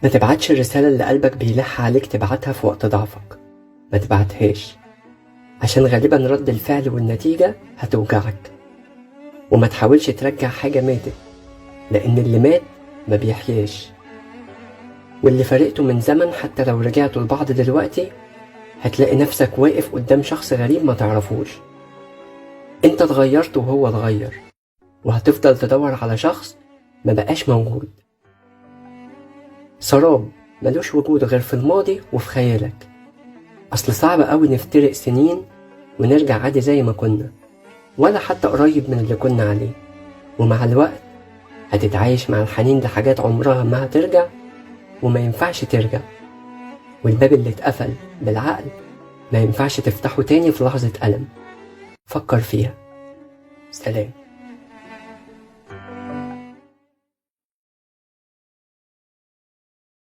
ما تبعتش الرسالة اللي قلبك بيلح عليك تبعتها في وقت ضعفك. ما تبعتهاش، عشان غالبا رد الفعل والنتيجة هتوجعك. وما تحاولش ترجع حاجة ماتت، لأن اللي مات ما بيحياش، واللي فرقته من زمن حتى لو رجعتوا لبعض دلوقتي هتلاقي نفسك واقف قدام شخص غريب ما تعرفوش. انت اتغيرت وهو اتغير، وهتفضل تدور على شخص ما بقاش موجود. سراب ملوش وجود غير في الماضي وفي خيالك. أصل صعب قوي نفترق سنين ونرجع عادي زي ما كنا، ولا حتى قريب من اللي كنا عليه. ومع الوقت هتتعايش مع الحنين لحاجات عمرها ما هترجع وما ينفعش ترجع. والباب اللي اتقفل بالعقل ما ينفعش تفتحه تاني في لحظة ألم. فكر فيها. سلام.